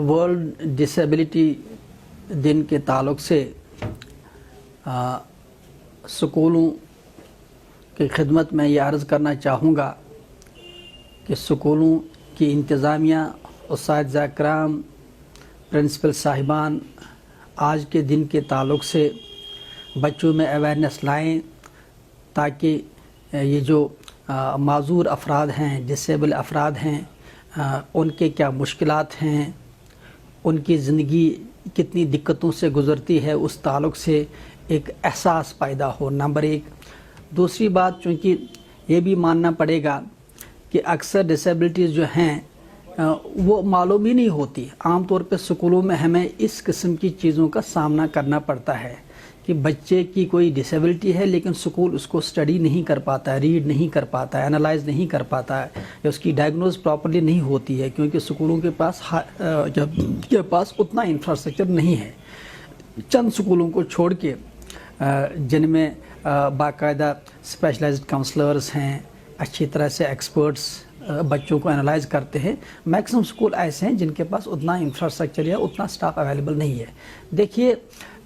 World disability दिन के ताल्लुक़ से स्कूलों की खिदमत में ये अर्ज़ करना चाहूँगा कि स्कूलों की इंतज़ामिया, उस्ताद कराम, प्रिंसिपल साहिबान आज के दिन के ताल्लुक़ से बच्चों में अवेयरनेस लाएँ ताकि ये जो माज़ूर अफराद हैं, डिसेबल अफराद हैं, उनके क्या मुश्किलात हैं, उनकी ज़िंदगी कितनी दिक्कतों से गुज़रती है, उस ताल्लुक़ से एक एहसास पैदा हो, नंबर एक। दूसरी बात, चूँकि ये भी मानना पड़ेगा कि अक्सर डिसेबिलिटीज़ जो हैं वो मालूम ही नहीं होती। आम तौर पे स्कूलों में हमें इस किस्म की चीज़ों का सामना करना पड़ता है कि बच्चे की कोई डिसेबिलिटी है लेकिन स्कूल उसको स्टडी नहीं कर पाता है, रीड नहीं कर पाता है, एनालाइज नहीं कर पाता है, या उसकी डायग्नोज प्रॉपर्ली नहीं होती है, क्योंकि स्कूलों के पास उतना इंफ्रास्ट्रक्चर नहीं है। चंद स्कूलों को छोड़ के जिनमें बाकायदा स्पेशलाइज्ड काउंसलर्स हैं, अच्छी तरह से एक्सपर्ट्स बच्चों को एनालाइज करते हैं, मैक्सिमम स्कूल ऐसे हैं जिनके पास उतना इंफ्रास्ट्रक्चर या उतना स्टाफ अवेलेबल नहीं है। देखिए,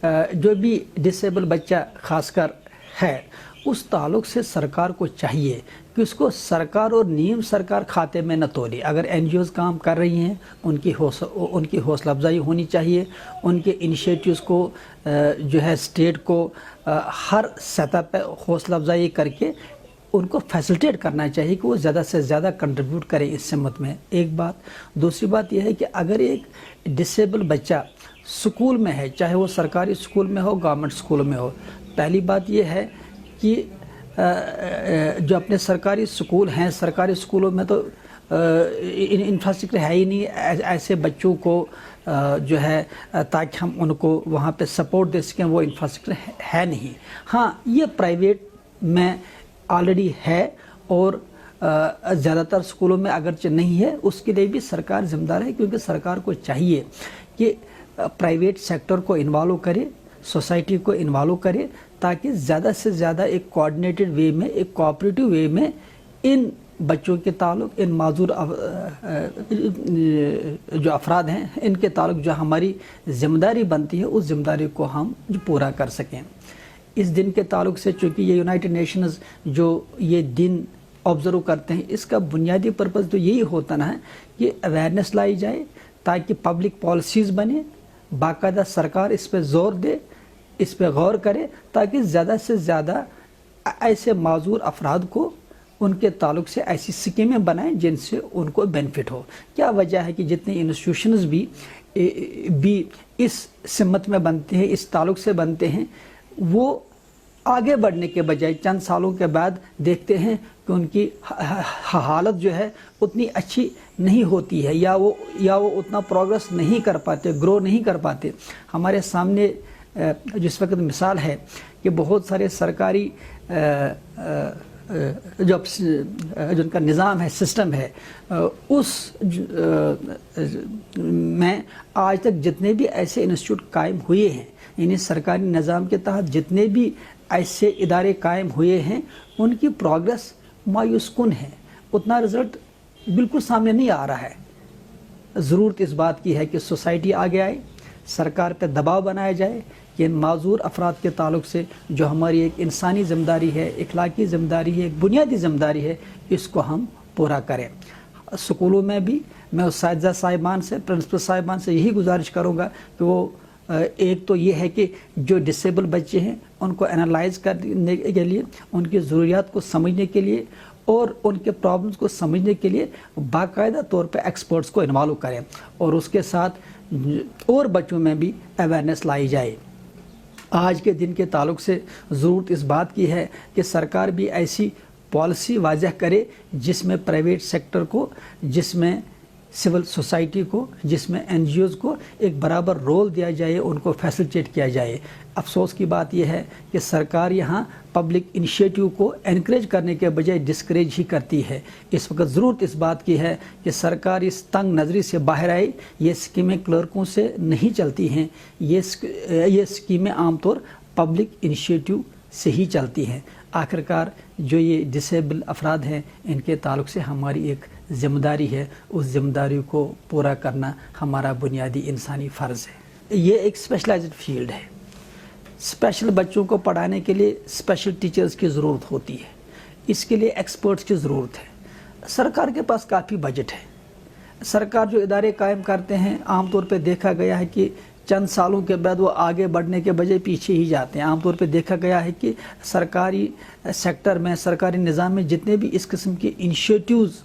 जो भी डिसेबल बच्चा खासकर है, उस ताल्लुक़ से सरकार को चाहिए कि उसको सरकार और नीम सरकार खाते में न तोले। अगर एनजीओज़ काम कर रही हैं, उनकी हौसला अफजाई होनी चाहिए, उनके इनिशिएटिव्स को जो है स्टेट को हर सतह पर हौसला अफजाई करके उनको फैसिलिटेट करना चाहिए कि वो ज़्यादा से ज़्यादा कंट्रीब्यूट करें इस सिमत में। एक बात। दूसरी बात यह है कि अगर एक डिसेबल बच्चा स्कूल में है, चाहे वो सरकारी स्कूल में हो, गवर्नमेंट स्कूल में हो, पहली बात यह है कि जो अपने सरकारी स्कूल हैं, सरकारी स्कूलों में तो इंफ्रास्ट्रक्चर है ही नहीं ऐसे बच्चों को जो है ताकि हम उनको वहाँ पे सपोर्ट दे सकें, वो इंफ्रास्ट्रक्चर है नहीं। हाँ, ये प्राइवेट में ऑलरेडी है और ज़्यादातर स्कूलों में अगरचे नहीं है, उसके लिए भी सरकार जिम्मेदार है, क्योंकि सरकार को चाहिए कि प्राइवेट सेक्टर को इन्वॉल्व करे, सोसाइटी को इन्वॉल्व करे, ताकि ज़्यादा से ज़्यादा एक कोऑर्डिनेटेड वे में, एक कोऑपरेटिव वे में इन बच्चों के ताल्लुक, इन माजूर जो अफराद हैं, इनके ताल्लुक जो हमारी ज़िम्मेदारी बनती है, उस ज़िम्मेदारी को हम पूरा कर सकें। इस दिन के ताल्लुक से, चूँकि ये यूनाइटेड नेशंस जो ये दिन ऑब्ज़र्व करते हैं, इसका बुनियादी पर्पज़ तो यही होता ना है कि अवेयरनेस लाई जाए ताकि पब्लिक पॉलिसीज़ बने, बाकायदा सरकार इस पर ज़ोर दे, इस पर गौर करे, ताकि ज़्यादा से ज़्यादा ऐसे माजूर अफराद को उनके ताल्लुक से ऐसी स्कीमें बनाएं जिनसे उनको बेनिफिट हो। क्या वजह है कि जितने इंस्टीट्यूशंस भी इस सिमत में बनते हैं, इस ताल्लुक से बनते हैं, वो आगे बढ़ने के बजाय चंद सालों के बाद देखते हैं कि उनकी हालत जो है उतनी अच्छी नहीं होती है, या वो उतना प्रोग्रेस नहीं कर पाते, ग्रो नहीं कर पाते। हमारे सामने जिस वक्त मिसाल है कि बहुत सारे सरकारी जो उनका निज़ाम है, सिस्टम है, उस में आज तक जितने भी ऐसे इंस्टीट्यूट कायम हुए हैं, यानी सरकारी निज़ाम के तहत जितने भी ऐसे इदारे कायम हुए हैं, उनकी प्रोग्रेस मायूसकुन है, उतना रिज़ल्ट बिल्कुल सामने नहीं आ रहा है। ज़रूरत इस बात की है कि सोसाइटी आगे आए, सरकार पर दबाव बनाया जाए कि इन माजूर अफराद के ताल्लुक से जो हमारी एक इंसानी ज़िम्मेदारी है, इखलाकी ज़िम्मेदारी है, एक बुनियादी ज़िम्मेदारी है, इसको हम पूरा करें। स्कूलों में भी मैं उस्ताद साहिबान से, प्रिंसिपल साहिबान से यही गुजारिश करूँगा कि वो एक तो ये है कि जो डिसेबल बच्चे हैं उनको एनालाइज करने के लिए, उनकी ज़रूरियात को समझने के लिए और उनके प्रॉब्लम्स को समझने के लिए बाकायदा तौर पे एक्सपर्ट्स को इन्वॉल्व करें, और उसके साथ और बच्चों में भी अवेयरनेस लाई जाए। आज के दिन के ताल्लुक से ज़रूरत इस बात की है कि सरकार भी ऐसी पॉलिसी वाज़ह करे जिसमें प्राइवेट सेक्टर को, जिसमें सिविल सोसाइटी को, जिसमें एनजीओज़ को एक बराबर रोल दिया जाए, उनको फैसिलिटेट किया जाए। अफसोस की बात यह है कि सरकार यहाँ पब्लिक इनिशिएटिव को एनकरेज करने के बजाय डिस्करेज ही करती है। इस वक्त ज़रूरत इस बात की है कि सरकार इस तंग नज़री से बाहर आए। ये स्कीमें क्लर्कों से नहीं चलती हैं, ये स्कीमें आमतौर पब्लिक इनिशिएटिव से ही चलती हैं। آخرکار جو یہ ڈسیبل افراد ہیں ان کے تعلق سے ہماری ایک ذمہ داری ہے، اس ذمہ داری کو پورا کرنا ہمارا بنیادی انسانی فرض ہے۔ یہ ایک اسپیشلائزڈ فیلڈ ہے، اسپیشل بچوں کو پڑھانے کے لیے اسپیشل ٹیچرز کی ضرورت ہوتی ہے، اس کے لیے ایکسپرٹس کی ضرورت ہے۔ سرکار کے پاس کافی بجٹ ہے، سرکار جو ادارے قائم کرتے ہیں عام طور پہ دیکھا گیا ہے کہ چند سالوں کے بعد وہ آگے بڑھنے کے بجائے پیچھے ہی جاتے ہیں۔ عام طور پہ دیکھا گیا ہے کہ سرکاری سیکٹر میں، سرکاری نظام میں جتنے بھی اس قسم کے انیشیٹیوز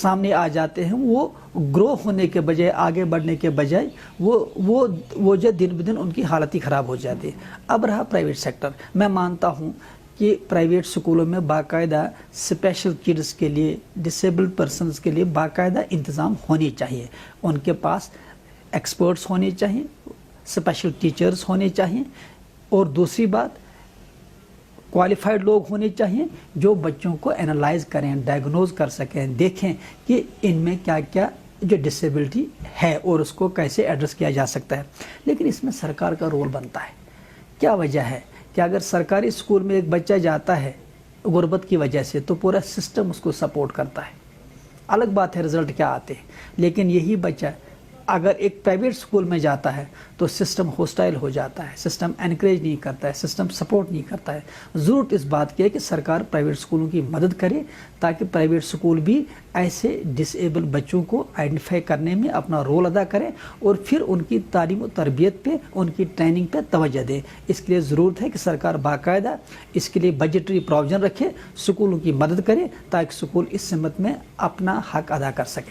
سامنے آ جاتے ہیں وہ گرو ہونے کے بجائے، آگے بڑھنے کے بجائے وہ جو دن بدن ان کی حالت ہی خراب ہو جاتی ہے۔ اب رہا پرائیویٹ سیکٹر، میں مانتا ہوں کہ پرائیویٹ سکولوں میں باقاعدہ اسپیشل کڈس کے لیے، ڈسیبلڈ پرسنز کے لیے باقاعدہ انتظام ہونے چاہیے، ان کے پاس ایکسپرٹس ہونے چاہیے، اسپیشل ٹیچرز ہونے چاہیے، اور دوسری بات کوالیفائڈ لوگ ہونے چاہیے جو بچوں کو انالائز کریں، ڈائگنوز کر سکیں، دیکھیں کہ ان میں کیا کیا جو ڈسیبلٹی ہے اور اس کو کیسے ایڈریس کیا جا سکتا ہے۔ لیکن اس میں سرکار کا رول بنتا ہے۔ کیا وجہ ہے کہ اگر سرکاری اسکول میں ایک بچہ جاتا ہے غربت کی وجہ سے تو پورا سسٹم اس کو سپورٹ کرتا ہے، الگ بات ہے رزلٹ کیا آتے ہیں، لیکن یہی بچہ اگر ایک پرائیویٹ اسکول میں جاتا ہے تو سسٹم ہوسٹائل ہو جاتا ہے، سسٹم انکریج نہیں کرتا ہے، سسٹم سپورٹ نہیں کرتا ہے۔ ضرورت اس بات کی ہے کہ سرکار پرائیویٹ اسکولوں کی مدد کرے تاکہ پرائیویٹ اسکول بھی ایسے ڈسیبل بچوں کو آئیڈینٹیفائی کرنے میں اپنا رول ادا کریں اور پھر ان کی تعلیم و تربیت پہ، ان کی ٹریننگ پہ توجہ دیں۔ اس کے لیے ضرورت ہے کہ سرکار باقاعدہ اس کے لیے بجٹری پروویژن رکھے، اسکولوں کی مدد کرے تاکہ اسکول اس سمت میں اپنا حق ادا کر سکے۔